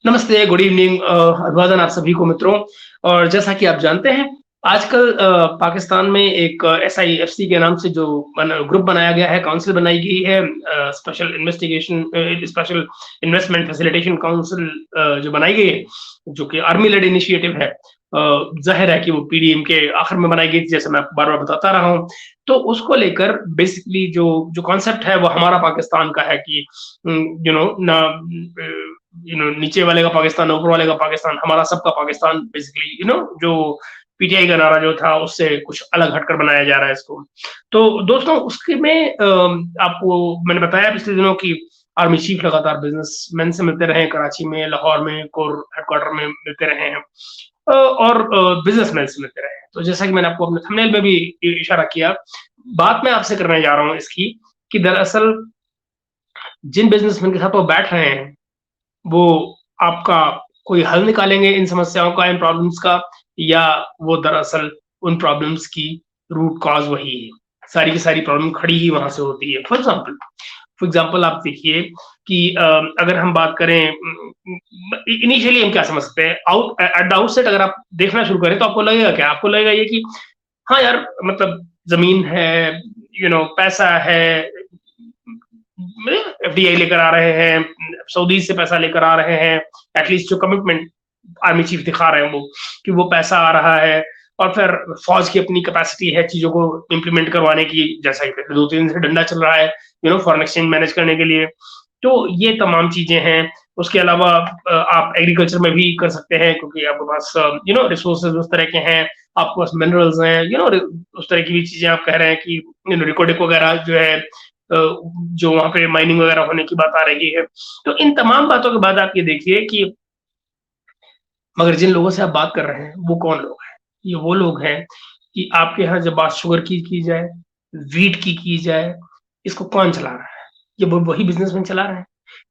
नमस्ते, good evening अभिवादन आप सभी को मित्रों। और जैसा कि आप जानते हैं, आजकल पाकिस्तान में एक एसआईएफसी के नाम से जो ग्रुप बनाया गया है, काउंसिल बनाई गई है, स्पेशल इन्वेस्टमेंट फैसिलिटेशन काउंसिल जो बनाई गई है, जो कि आर्मी लेड इनिशिएटिव है। ज़ाहिर है कि वो पीडीएम के आखिर में बनाई गई थी, जैसे मैं आपको बार-बार बताता रहा हूँ। तो उसको लेकर बेसिकली जो जो कॉन्सेप्ट है, वो हमारा पाकिस्तान का है कि यू नो ना नीचे वाले का पाकिस्तान, ऊपर वाले का पाकिस्तान, हमारा सबका पाकिस्तान बेसिकली जो पीटीआई का नारा जो था उससे कुछ अलग हटकर बनाया जा रहा है इसको। तो दोस्तों उसके में आपको मैंने बताया पिछले दिनों की आर्मी चीफ लगातार बिजनेसमैन से मिलते रहे, कराची में, लाहौर में, कोर हेडक्वार्टर में मिलते रहे हैं, और बिजनेसमैन से मिलते रहे हैं। तो जैसा कि मैंने आपको अपने थंबनेल में भी इशारा किया, बात मैं आपसे करने जा रहा हूँ इसकी कि दरअसल जिन बिजनेसमैन के साथ वो बैठ रहे हैं, वो आपका कोई हल निकालेंगे इन समस्याओं का, इन प्रॉब्लम्स का, या वो दरअसल उन प्रॉब्लम्स की रूट कॉज वही है। सारी की सारी प्रॉब्लम खड़ी ही वहां से होती है। फॉर एग्जाम्पल आप देखिए कि अगर हम बात करें, इनिशियली हम क्या समझ सकते हैं, आउट एट द आउटसेट अगर आप देखना शुरू करें तो आपको लगेगा क्या? आपको लगेगा ये कि हाँ यार, मतलब जमीन है, पैसा है, एफडीआई लेकर आ रहे हैं, सऊदी से पैसा लेकर आ रहे हैं, एटलीस्ट जो कमिटमेंट आर्मी चीफ दिखा रहे हैं वो कि वो पैसा आ रहा है, और फिर फौज की अपनी कैपेसिटी है चीजों को इम्प्लीमेंट करवाने की, जैसा कि पिछले 2-3 दिन से डंडा चल रहा है फॉरेन एक्सचेंज मैनेज करने के लिए। तो ये तमाम चीजें हैं। उसके अलावा आप एग्रीकल्चर में भी कर सकते हैं, क्योंकि आपके पास रिसोर्सेज उस तरह के हैं, आपके पास मिनरल्स हैं, उस तरह की भी चीजें आप कह रहे हैं कि रिकॉर्डिक वगैरह जो है, जो वहां पे माइनिंग वगैरह होने की बात आ रही है। तो इन तमाम बातों के बाद आप ये देखिए कि मगर जिन लोगों से आप बात कर रहे हैं वो कौन लोग हैं? ये वो लोग हैं कि आपके यहाँ जब बात शुगर की जाए, वीट की जाए, इसको कौन चला रहा है? ये वही बिजनेसमैन चला रहे हैं।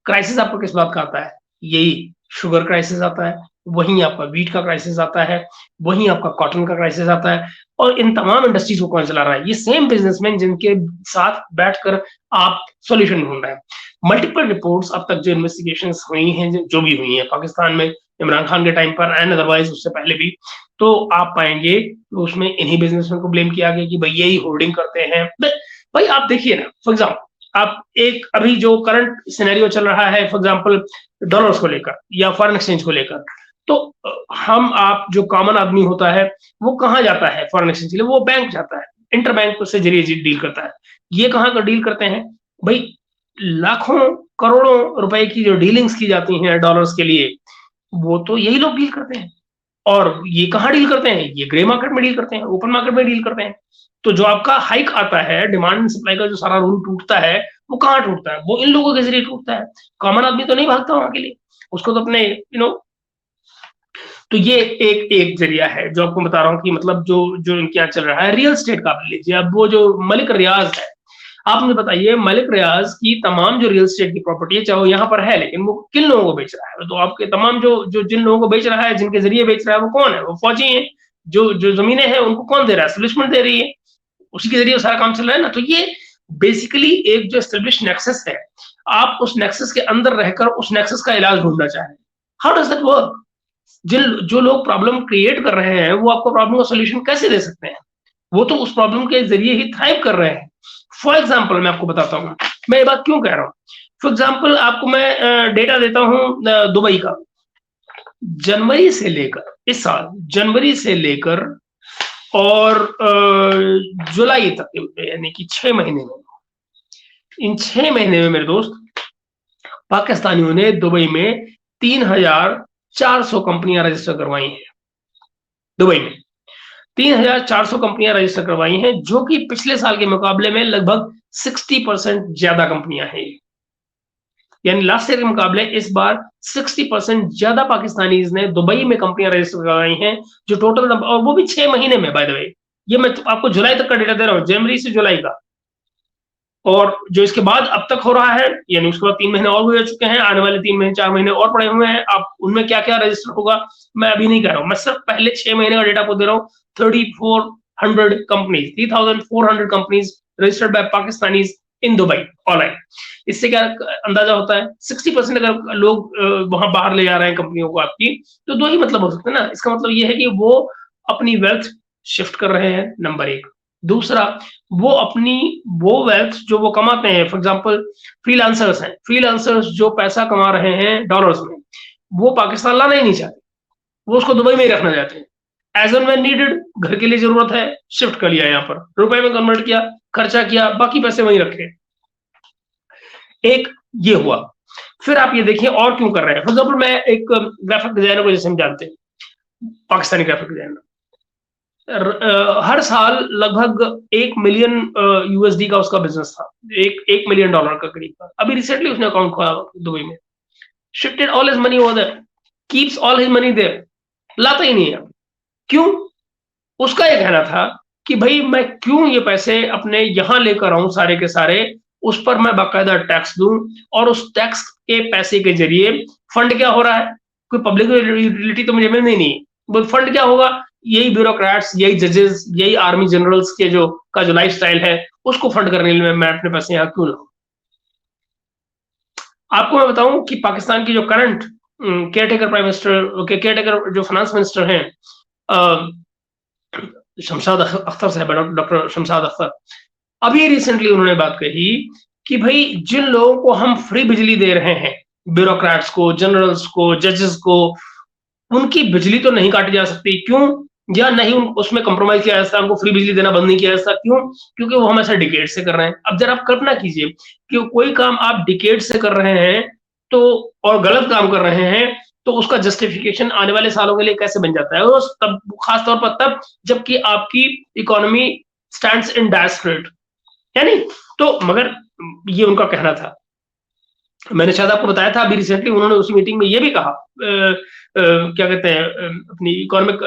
क्राइसिस आपको किस बात का आता है? यही शुगर क्राइसिस आता है, वहीं आपका वीट का क्राइसिस आता है, वहीं आपका कॉटन का क्राइसिस आता है। और इन तमाम इंडस्ट्रीज को कौन चला रहा है? ये सेम बिजनेसमैन जिनके साथ बैठकर आप सॉल्यूशन ढूंढ रहे हैं। मल्टीपल रिपोर्ट्स अब तक जो इन्वेस्टिगेशन हुई हैं, जो भी हुई हैं पाकिस्तान में इमरान खान के टाइम पर एंड अदरवाइज उससे पहले भी, तो आप पाएंगे तो उसमें इन्हीं बिजनेसमैन को ब्लेम किया गया कि भाई यही होर्डिंग करते हैं। भाई आप देखिए ना, फॉर एग्जाम्पल आप एक अभी जो करंट सिनेरियो चल रहा है, फॉर एग्जाम्पल डॉलर्स को लेकर या फॉरेन एक्सचेंज को लेकर, तो हम आप जो कॉमन आदमी होता है वो कहाँ जाता है फॉरेन एक्सचेंज के लिए? वो बैंक जाता है, इंटर बैंक से जरिए डील करता है। ये कहाँ का डील करते हैं भाई? लाखों करोड़ों रुपए की जो डीलिंग्स की जाती हैं डॉलर्स के लिए, वो तो यही लोग डील करते हैं। और ये कहाँ डील करते हैं? ये ग्रे मार्केट में डील करते हैं, ओपन मार्केट में डील करते हैं। तो जो आपका हाइक आता है, डिमांड एंड सप्लाई का जो सारा रूल टूटता है, वो कहाँ टूटता है? वो इन लोगों के जरिए टूटता है। कॉमन आदमी तो नहीं भागता वहां के लिए, उसको तो अपने तो ये एक एक जरिया है जो आपको बता रहा हूँ कि मतलब जो जो इनके यहाँ चल रहा है। रियल स्टेट का आप लीजिए, अब वो जो मलिक रियाज है, आप मुझे बताइए मलिक रियाज की तमाम जो रियल स्टेट की प्रॉपर्टी है, चाहे वो यहाँ पर है, लेकिन वो किन लोगों को बेच रहा है? तो आपके तमाम जो जो जिन लोगों को बेच रहा है, जिनके जरिए बेच रहा है, वो कौन है? वो फौजी हैं। जो जो जमीनें हैं उनको कौन दे रहा है? एस्टेब्लिशमेंट दे रही है, उसी के जरिए सारा काम चल रहा है ना। तो ये बेसिकली एक जो एस्टेब्लिश नेक्सस है, आप उस नेक्सस के अंदर रहकर उस नेक्सस का इलाज ढूंढना चाह रहे हैं। How does that work? जिन जो लोग प्रॉब्लम क्रिएट कर रहे हैं, वो आपको प्रॉब्लम का सोल्यूशन कैसे दे सकते हैं? वो तो उस प्रॉब्लम के जरिए ही थ्राइव कर रहे हैं। फॉर एग्जाम्पल मैं आपको बताता हूँ, मैं ये बात क्यों कह रहा हूँ। फॉर एग्जाम्पल आपको मैं डेटा देता हूँ दुबई का। जनवरी से लेकर इस साल, जनवरी से लेकर और जुलाई तक, यानी कि 6 महीने में, इन 6 महीने में मेरे दोस्त, पाकिस्तानियों ने दुबई में 3,400 कंपनियां रजिस्टर करवाई हैं। दुबई में 3,400 कंपनियां रजिस्टर करवाई हैं, जो कि पिछले साल के मुकाबले में लगभग 60% ज्यादा कंपनियां हैं। यानी लास्ट ईयर के मुकाबले इस बार 60% ज्यादा पाकिस्तानीज ने दुबई में कंपनियां रजिस्टर करवाई हैं, जो टोटल नंबर, और वो भी 6 महीने में। बाय द वे, ये मैं आपको जुलाई तक का डेटा दे रहा हूँ, जनवरी से जुलाई का। और जो इसके बाद अब तक हो रहा है, यानी उसके बाद 3 महीने और गुजर चुके हैं, आने वाले 3 महीने 4 महीने और पड़े हुए हैं। आप उनमें क्या क्या रजिस्टर होगा मैं अभी नहीं कह रहा हूँ, मैं सिर्फ पहले 6 महीने का डेटा को दे रहा हूँ। 3400 companies, 3,400 companies registered bye Pakistanis in Dubai online. इससे क्या अंदाजा होता है 60% अगर लोग वहां बाहर ले जा रहे हैं कंपनियों को आपकी, तो दो ही मतलब हो सकते हैं ना। इसका मतलब ये है कि वो अपनी वेल्थ शिफ्ट कर रहे हैं, नंबर एक। दूसरा, वो वेल्थ जो वो कमाते हैं, फॉर एग्जांपल फ्रीलांसर्स हैं, फ्रीलांसर्स जो पैसा कमा रहे हैं डॉलर्स में, वो पाकिस्तान लाना ही नहीं चाहते, वो उसको दुबई में ही रखना चाहते हैं। एज एंड व्हेन नीडेड, घर के लिए जरूरत है, शिफ्ट कर लिया यहाँ पर, रुपए में कन्वर्ट किया, खर्चा किया, बाकी पैसे वहीं रखे। एक ये हुआ। फिर आप ये देखिए और क्यों कर रहे हैं। फॉर एग्जाम्पल मैं एक ग्राफिक डिजाइनर को, जैसे हम जानते हैं पाकिस्तानी ग्राफिक डिजाइनर, हर साल लगभग 1 मिलियन यूएसडी का उसका बिजनेस था, एक मिलियन डॉलर का करीब था। अभी रिसेंटली उसने अकाउंट खोला दुबई में, shifted all his money over there, keeps all his money there, लाता ही नहीं है। क्यों? उसका ये कहना था कि भाई मैं क्यों ये पैसे अपने यहां लेकर आऊं सारे के सारे, उस पर मैं बाकायदा टैक्स दूं, और उस टैक्स के पैसे के जरिए फंड क्या हो रहा है, कोई पब्लिक यूटिलिटी तो मुझे मिलनी नहीं, वो फंड क्या होगा, यही ब्यूरोक्रेट्स, यही जजेस, यही आर्मी जनरल्स के जो लाइफस्टाइल है, उसको फंड करने के लिए मैं अपने पैसे यहां क्यों लाऊं। आपको मैं बताऊं कि पाकिस्तान की जो current caretaker prime minister, caretaker जो फाइनेंस मिनिस्टर हैं, शमशाद अख्तर साहब, डॉक्टर शमशाद अख्तर, अभी रिसेंटली उन्होंने बात कही कि भाई जिन लोगों को हम फ्री बिजली दे रहे हैं, ब्यूरोक्रेट्स को, जनरल्स को, जजेस को, उनकी बिजली तो नहीं काटी जा सकती। क्यों? या नहीं उसमें कंप्रोमाइज किया जा सकता, उनको फ्री बिजली देना बंद नहीं किया जा सकता। क्यों? क्योंकि वो हमेशा डिकेड से कर रहे हैं। अब जरा आप कल्पना कीजिए कि कोई काम आप डिकेड से कर रहे हैं तो, और गलत काम कर रहे हैं, तो उसका जस्टिफिकेशन आने वाले सालों के लिए कैसे बन जाता है, और तब खासतौर पर तब जबकि आपकी economy stands in dire straight, है नहीं। तो मगर ये उनका कहना था। मैंने शायद आपको बताया था अभी रिसेंटली उन्होंने उस मीटिंग में ये भी कहा, क्या कहते हैं, अपनी इकोनॉमिक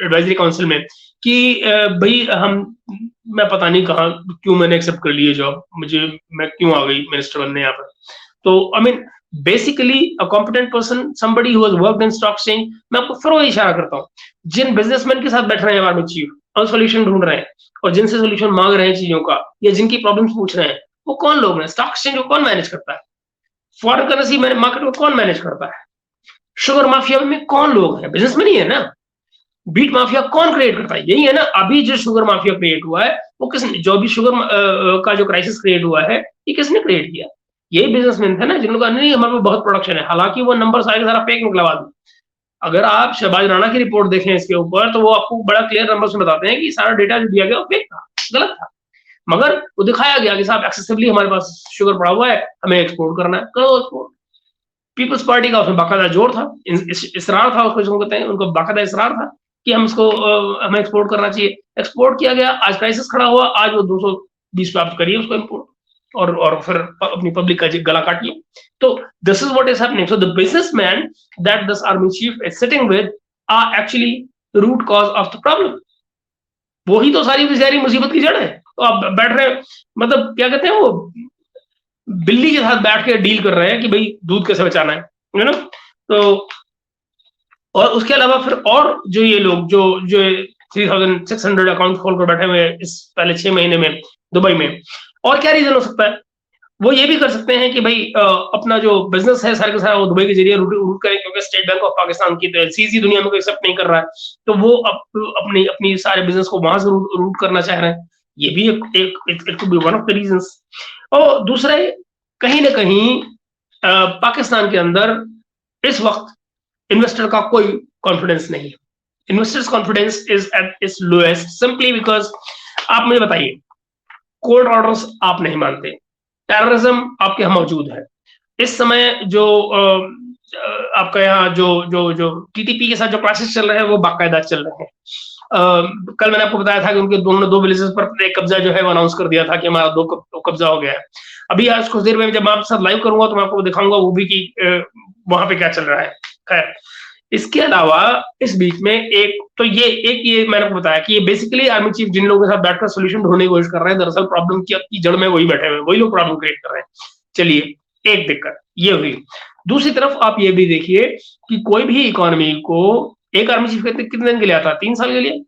एडवाइजरी काउंसिल में, कि भाई मैं पता नहीं कहाँ क्यों मैंने एक्सेप्ट कर ली जॉब, मैं क्यों आ गई मिनिस्टर बनने यहाँ पर। तो I mean basically a competent person, somebody who has worked in stock exchange. मैं आपको फिर वही इशारा करता हूँ, जिन बिजनेसमैन के साथ बैठ रहे हैं आर्मी चीफ और सोल्यूशन ढूंढ रहे हैं, और जिनसे सोल्यूशन मांग रहे हैं चीजों का, या जिनकी प्रॉब्लम्स पूछ रहे हैं, वो कौन लोग हैं? स्टॉक एक्सचेंज को कौन मैनेज करता है? फॉरेन करेंसी मार्केट को कौन मैनेज करता है? शुगर माफिया में कौन लोग हैं? बिजनेसमैन ही है ना। बीट माफिया कौन क्रिएट करता है? यही है ना। अभी जो शुगर माफिया क्रिएट हुआ है, वो किसने, जो अभी शुगर का जो क्राइसिस क्रिएट हुआ है, ये किसने क्रिएट किया? यही बिजनेसमैन थे ना, जिन लोगों का नहीं हमारे बहुत प्रोडक्शन है, हालांकि वो नंबर सारा फेक निकला बाद में। अगर आप शहबाज राणा की रिपोर्ट देखें इसके ऊपर, तो वो आपको बड़ा क्लियर नंबर से बताते हैं कि सारा डेटा जो दिया गया वो फेक था, गलत था। मगर वो दिखाया गया कि साहब एक्सेसिवली हमारे पास शुगर पड़ा हुआ है, हमें एक्सपोर्ट करना है, करो एक्सपोर्ट। पीपल्स पार्टी का उसमें बाकायदा जोर था, इसरार था, उसको कहते हैं, उनको बाकायदा इसरार था कि हम इसको हमें एक्सपोर्ट करना चाहिए। एक्सपोर्ट किया गया, आज क्राइसिस खड़ा हुआ, आज वो 220 प्राप्त करिए उसको इम्पोर्ट, और फिर अपनी पब्लिक का गला काटिए। तो this is what is happening. So the businessman that this army chief is sitting with are actually root cause of the problem. वही तो सारी सारी मुसीबत की जड़ है। तो आप बैठ रहे, मतलब क्या कहते हैं, वो बिल्ली के साथ बैठ के डील कर रहे हैं कि भाई दूध कैसे बचाना है ना। तो और उसके अलावा फिर और जो ये लोग जो जो 3600 अकाउंट खोलकर बैठे हुए इस पहले 6 महीने में दुबई में, और क्या रीजन हो सकता है? वो ये भी कर सकते हैं कि भाई अपना जो बिजनेस है सारे का सारा वो दुबई के जरिए रूट करें, क्योंकि स्टेट बैंक ऑफ पाकिस्तान की तो एलसीसी दुनिया में कोई एक्सेप्ट नहीं कर रहा है, तो वो अपनी अपनी सारे बिजनेस को वहां से रूट करना चाह रहे हैं। ये भी it could be one of the reasons. और दूसरा, कहीं ना कहीं पाकिस्तान के अंदर इस वक्त इन्वेस्टर का कोई कॉन्फिडेंस नहीं है। Investors confidence is at its lowest, simply because आप मुझे बताइए, कोर्ट ऑर्डर्स आप नहीं मानते, टेररिज्म आपके यहाँ मौजूद है। इस समय जो आपका यहाँ जो जो जो टीटीपी के साथ जो क्लासेस चल रहे हैं वो बाकायदा चल रहे हैं। कल मैंने आपको बताया था कि उनके दोनों 2 विलेजेस पर एक कब्जा जो है वो अनाउंस कर दिया था कि हमारा 2 कब्जा हो गया है। अभी आज कुछ देर में जब मैं आपके साथ लाइव करूंगा तो मैं आपको दिखाऊंगा वो भी कि वहां पे क्या चल रहा है। खैर, इसके अलावा इस बीच में ये मैंने आपको बताया कि ये बेसिकली आर्मी चीफ जिन लोगों के साथ बैठकर सोल्यूशन ढूंढने की कोशिश कर रहे हैं, दरअसल प्रॉब्लम की जड़ में वही बैठे हुए, वही लोग प्रॉब्लम क्रिएट कर रहे हैं। चलिए, एक दिक्कत ये हुई। दूसरी तरफ आप ये भी देखिए कि कोई भी इकोनॉमी को एक आर्मी चीफ कितने दिन के लिए आता है? 3 साल के लिए।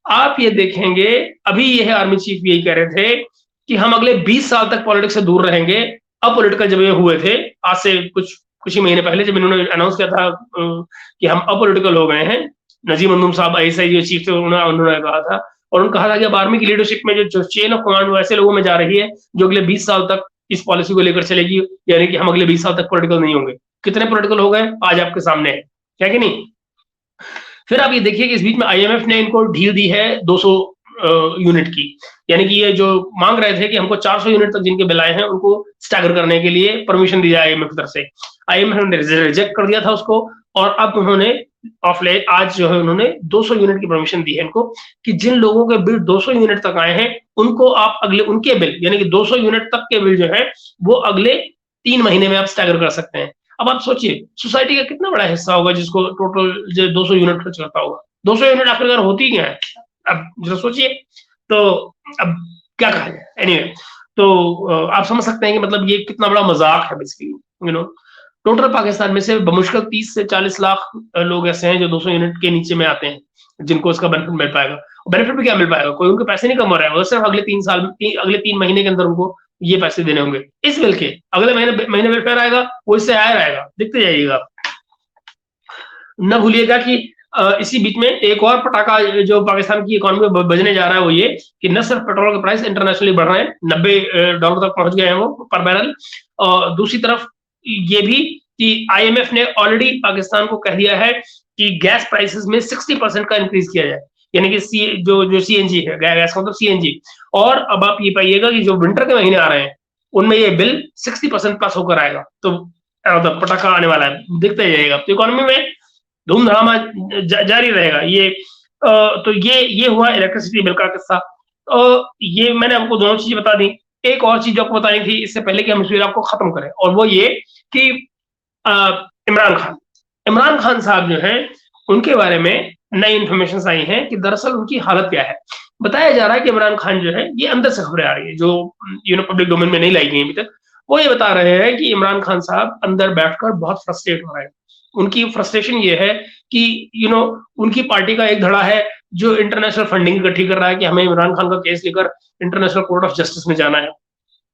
आप ये देखेंगे, अभी ये आर्मी चीफ यही कह रहे थे कि हम अगले 20 साल तक पॉलिटिक्स से दूर रहेंगे। अपॉलिटिकल जब ये हुए थे, आज से कुछ ही महीने पहले जब इन्होंने अनाउंस किया था कि हम अपॉलिटिकल हो गए हैं, नजीम अंजुम साहब आईएसआई जो चीफ थे उन्होंने कहा था, और उन्होंने कहा था कि अब आर्मी की लीडरशिप में जो चेन ऑफ कमांड वो ऐसे लोगों में जा रही है जो अगले 20 साल तक इस पॉलिसी को लेकर चलेगी, यानी कि हम अगले 20 साल तक पॉलिटिकल नहीं होंगे। कितने पॉलिटिकल हो गए आज आपके सामने है, क्या कि नहीं? फिर आप ये देखिए कि इस बीच में आईएमएफ ने इनको ढील दी है 200 यूनिट की, यानी कि ये जो मांग रहे थे कि हमको 400 यूनिट तक जिनके बिल आए हैं उनको स्टैगर करने के लिए परमिशन दी जाए आईएमएफ की तरफ से। आईएमएफ ने रिजेक्ट कर दिया था उसको, और अब उन्होंने ऑफ लेट आज जो है उन्होंने 200 यूनिट की परमिशन दी है इनको, कि जिन लोगों के बिल 200 यूनिट तक आए हैं उनको आप अगले उनके बिल यानी कि 200 यूनिट तक के बिल जो है वो अगले 3 महीने में आप स्टैगर कर सकते हैं। अब आप सोचिए सोसाइटी का कितना बड़ा हिस्सा होगा जिसको टोटल जो 200 यूनिट खर्च करता होगा। 200 यूनिट आखिरकार होती क्या है, अब जरा सोचिए। तो अब क्या कहा जाए, एनीवे तो आप समझ सकते हैं कि मतलब ये कितना बड़ा मजाक है basically, you know. Total Pakistan में से बमुश्किल 30 से 40 लाख लोग ऐसे हैं जो 200 यूनिट के नीचे में आते हैं जिनको उसका बेनिफिट मिल पाएगा। बेनिफिट भी क्या मिल पाएगा, कोई उनके पैसे नहीं कम हो रहा है, वो सिर्फ अगले 3 साल अगले 3 महीने के अंदर उनको ये पैसे देने होंगे। इस बिल के अगले महीने वेलफेयर आएगा, वो इससे आया रहेगा, देखते जाइएगा। न भूलिएगा कि इसी बीच में एक और पटाखा जो पाकिस्तान की इकोनॉमी में बजने जा रहा है वो ये कि न सिर्फ पेट्रोल के प्राइस इंटरनेशनली बढ़ रहे हैं, $90 तक पहुंच गए हैं वो पर बैरल, और दूसरी तरफ ये भी कि आईएमएफ ने ऑलरेडी पाकिस्तान को कह दिया है कि गैस प्राइसेस में 60% का इंक्रीज किया जाए, यानी कि जो सीएनजी है, गैस का मतलब सीएनजी। और अब आप ये पाइएगा कि जो विंटर के महीने आ रहे हैं उनमें ये बिल 60% प्लस होकर आएगा, तो पटाखा आने वाला है, देखते जाइएगा। तो इकोनॉमी में धूमधाम जारी रहेगा ये। तो ये हुआ इलेक्ट्रिसिटी बिल का किस्सा। ये मैंने आपको दोनों चीजें बता दी। एक और चीज आपको बतानी थी इससे पहले कि हम इस वीडियो को खत्म करें, और वो ये कि इमरान खान साहब जो हैं उनके बारे में नई इंफॉर्मेशन आई हैं कि दरअसल उनकी हालत क्या है। बताया जा रहा है कि इमरान खान जो है, ये अंदर से खबरें आ रही है जो पब्लिक डोमेन में नहीं लाई गई अभी तक, वो ये बता रहे हैं कि इमरान खान साहब अंदर बैठकर बहुत फ्रस्ट्रेट हो रहे हैं। उनकी फ्रस्ट्रेशन ये है कि उनकी पार्टी का एक धड़ा है जो इंटरनेशनल फंडिंग इकट्ठी कर रहा है कि हमें इमरान खान का केस लेकर इंटरनेशनल कोर्ट ऑफ जस्टिस में जाना है।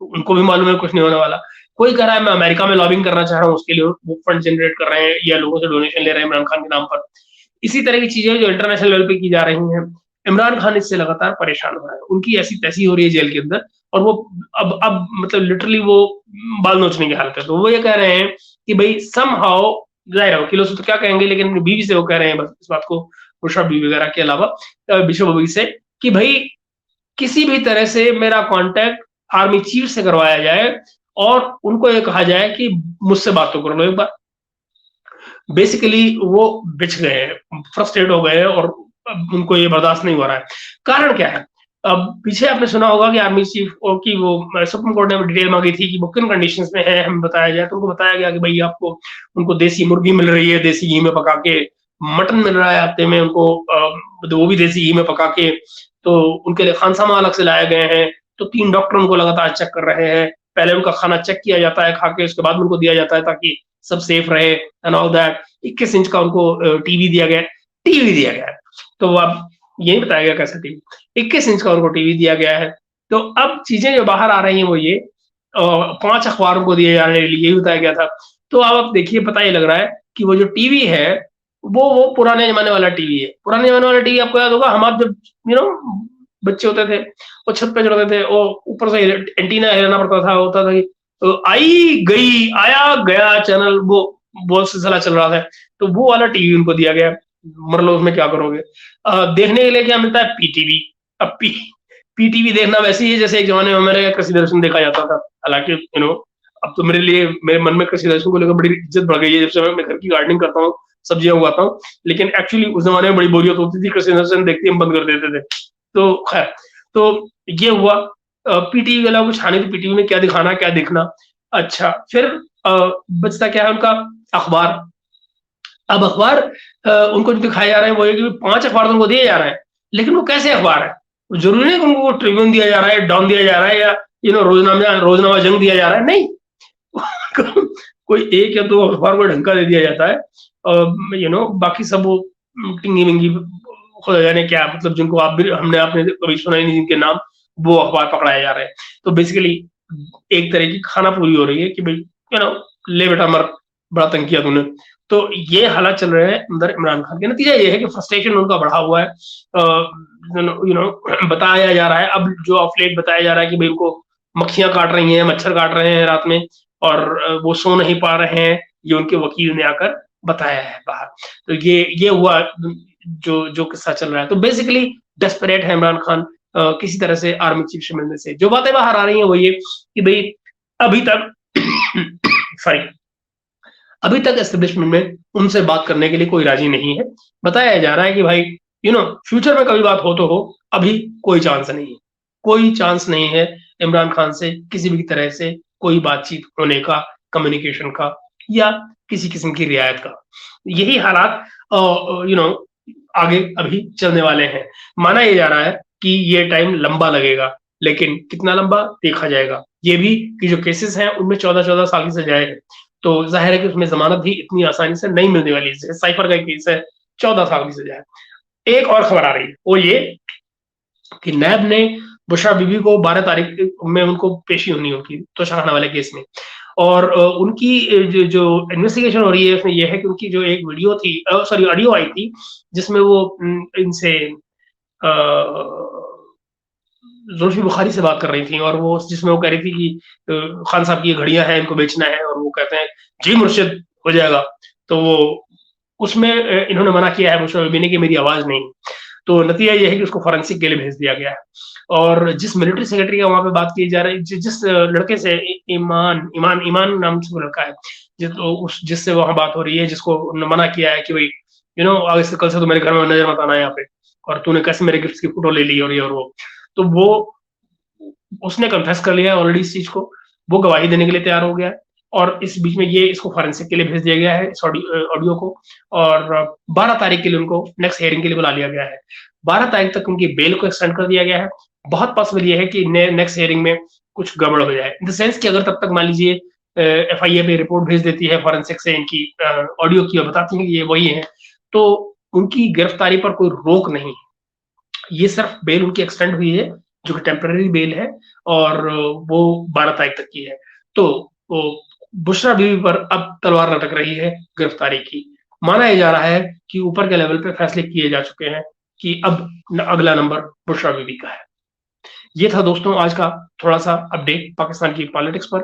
उनको भी मालूम है कुछ नहीं होने वाला। कोई कह रहा है मैं अमेरिका में लॉबिंग करना चाह रहा हूँ, उसके लिए वो फंड जनरेट कर रहे हैं या लोगों से डोनेशन ले रहे हैं इमरान खान के नाम पर। इसी तरह की चीजें जो इंटरनेशनल लेवल पे की जा रही हैं, इमरान खान इससे लगातार परेशान हो रहा है। उनकी ऐसी तैसी हो रही है जेल के अंदर, और वो अब मतलब लिटरली वो बाल नोचने की हालत है। तो वो ये कह रहे हैं कि भाई समहाउ, जाहिर है वकीलों से तो क्या कहेंगे, लेकिन बीवी से वो कह रहे हैं बस इस बात को, बुशरा बीवी वगैरह के अलावा बिशप बीवी से, कि भाई किसी भी तरह से मेरा कांटेक्ट आर्मी चीफ से करवाया जाए और उनको ये कहा जाए कि मुझसे बात तो कर लो एक बार। बेसिकली वो बिछ गए हैं, फ्रस्ट्रेट हो गए हैं, और उनको ये बर्दाश्त नहीं हो रहा है। कारण क्या है? अब पीछे आपने सुना होगा कि आर्मी चीफ की वो सुप्रीम कोर्ट ने डिटेल मांगी थी कि वो किन कंडीशंस में है, हमें बताया जाए। तो उनको बताया गया कि भाई आपको उनको देसी मुर्गी मिल रही है, देसी घी में पका के, मटन मिल रहा है हफ्ते में उनको, तो वो भी देसी घी में पका के, तो उनके लिए खानसामा अलग से लाए गए हैं। तो 3 डॉक्टर उनको लगातार चेक कर रहे हैं। पहले उनका खाना चेक किया जाता है खा के, उसके बाद उनको दिया जाता है ताकि सब सेफ रहे एंड ऑल दैट। 21 इंच का उनको टीवी दिया गया, तो अब यही बताया गया कैसे टीवी, 21 इंच का उनको टीवी दिया गया है। तो अब चीजें जो बाहर आ रही हैं वो ये 5 अखबारों को दिए जाने के लिए यही बताया गया था। तो अब आप देखिए, पता ही लग रहा है कि वो जो टीवी है वो पुराने जमाने वाला टीवी है। पुराने जमाने वाला टीवी आपको याद होगा, हम जब बच्चे होते थे, वो छत पे चढ़ते थे, वो ऊपर से एंटीना हिलाना पड़ता था, होता था कि आई गई आया गया चैनल, वो सिलसिला चल रहा था। तो वो वाला टीवी उनको दिया गया। मर लो, उसमें क्या करोगे। देखने के लिए क्या मिलता है? पीटीवी। अब पीटीवी देखना वैसे ही है जैसे एक जमाने में मेरे कृषि दर्शन देखा जाता था। हालांकि अब तो मेरे मन में कृषि दर्शन को लेकर बड़ी इज्जत बढ़ गई है जब से मैं घर की गार्डनिंग करता हूँ, सब्जियां उगाता हूँ। लेकिन एक्चुअली उस जमाने में बड़ी बोरियत होती थी, कृषि दर्शन देखते हम बंद कर देते थे। तो खैर, तो ये हुआ। पीटीवी वाला कुछ हानि, तो पीटीवी में क्या दिखाना क्या देखना। अच्छा, फिर बचता क्या है उनका? अखबार। अब अखबार उनको जो दिखाया जा रहा है वो है कि 5 अखबार उनको दिए जा रहे हैं, लेकिन वो कैसे अखबार है? जरूरी नहीं कि उनको ट्रिब्यून दिया जा रहा है, डॉन दिया जा रहा है, या रोजनामा जंग दिया जा रहा है, नहीं। कोई एक या 2 अखबार को ढंग का दे दिया जाता है। बाकी सब वो टिंगी मिंगी खुदा जाने क्या, मतलब जिनको आपने कभी सुना ही नहीं जिनके नाम, वो अखबार पकड़ाए जा रहे हैं। तो बेसिकली एक तरह की खाना पूरी हो रही है कि भाई ले बेटा मर, बड़ा तंग किया तूने। तो ये हालात चल रहे हैं अंदर इमरान खान के। नतीजा ये है कि फ्रस्ट्रेशन उनका बढ़ा हुआ है। बताया जा रहा है, अब जो ऑफ लेट बताया जा रहा है कि भाई उनको मक्खियां काट रही हैं, मच्छर काट रहे हैं रात में, और वो सो नहीं पा रहे हैं। ये उनके वकील ने आकर बताया है बाहर। तो ये हुआ जो जो किस्सा चल रहा है। तो बेसिकली डेस्परेट है इमरान खान किसी तरह से आर्मी चीफ से मिलने से। जो बातें बाहर आ रही हैं वो ये कि भाई अभी तक सॉरी अभी तक एस्टेब्लिशमेंट में उनसे बात करने के लिए कोई राजी नहीं है। बताया जा रहा है कि भाई फ्यूचर में कभी बात हो तो हो, अभी कोई चांस नहीं है, कोई चांस नहीं है इमरान खान से किसी भी तरह से कोई बातचीत होने का, कम्युनिकेशन का, या किसी किस्म की रियायत का। यही हालात आगे अभी चलने वाले हैं। माना यह जा रहा है कि ये टाइम लंबा लगेगा, लेकिन कितना लंबा देखा जाएगा। ये भी कि जो केसेस हैं उनमें 14-14 साल की सजाएं हैं, तो जाहिर है कि उसमें जमानत भी इतनी आसानी से नहीं मिलने वाली है। साइफर का केस है, 14 साल की सजा है। एक और खबर आ रही है वो ये कि नैब ने बुशरा बीबी को 12 तारीख में उनको पेशी होनी होगी तोशाखाना वाले केस में। और उनकी जो इन्वेस्टिगेशन हो रही है उसमें यह है कि उनकी जो एक वीडियो थी, सॉरी ऑडियो आई थी, जिसमें वो इनसे जुल्फी बुखारी से बात कर रही थी, और वो जिसमें वो कह रही थी कि खान साहब की ये घड़ियां हैं, इनको बेचना है, और वो कहते हैं जी मुर्शिद हो जाएगा। तो वो उसमें इन्होंने मना किया है मुशर्रफ बीबी ने कि मेरी आवाज नहीं। तो नतीजा ये है कि उसको फॉरेंसिक के लिए भेज दिया गया है। और जिस मिलिट्री सेक्रेटरी का वहां पे बात की जा रही है, जिस लड़के से ईमान ईमान ईमान नाम से वो लड़का है, जिससे वहां बात हो रही है, जिसको मना किया है कि भाई आगे से कल से तो मेरे घर में नजर मत आना यहाँ पे, और तूने कैसे मेरे गिफ्ट की फोटो ले ली, और ये और वो। तो वो उसने कन्फेस कर लिया है ऑलरेडी इस चीज को, वो गवाही देने के लिए तैयार हो गया है। और इस बीच में ये इसको फॉरेंसिक के लिए भेज दिया गया है इस ऑडियो को, और 12 तारीख के लिए उनको नेक्स्ट हियरिंग के लिए बुला लिया गया है। 12 तारीख तक उनकी बेल को एक्सटेंड कर दिया गया है। बहुत पॉसिबल ये है कि नेक्स्ट हियरिंग में कुछ गड़बड़ हो जाए, इन द सेंस कि अगर तब तक मान लीजिए FIA पे रिपोर्ट भेज देती है फॉरेंसिक से इनकी ऑडियो की, और बताती है कि ये वही है, तो उनकी गिरफ्तारी पर कोई रोक नहीं है। ये सिर्फ बेल उनकी एक्सटेंड हुई है, जो कि टेम्पररी बेल है, और वो 12 तारीख तक की है। तो वो बुशरा बीवी पर अब तलवार लटक रही है गिरफ्तारी की। माना यह जा रहा है कि ऊपर के लेवल पे फैसले किए जा चुके हैं कि अब अगला नंबर बुशरा बीवी का है। ये था दोस्तों आज का थोड़ा सा अपडेट पाकिस्तान की पॉलिटिक्स पर।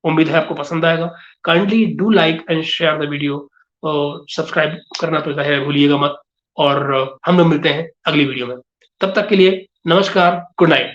उम्मीद है आपको पसंद आएगा। Kindly do like and share the video, subscribe करना तो जाहिर भूलिएगा मत, और हम लोग मिलते हैं अगली वीडियो में। तब तक के लिए नमस्कार, गुड नाइट।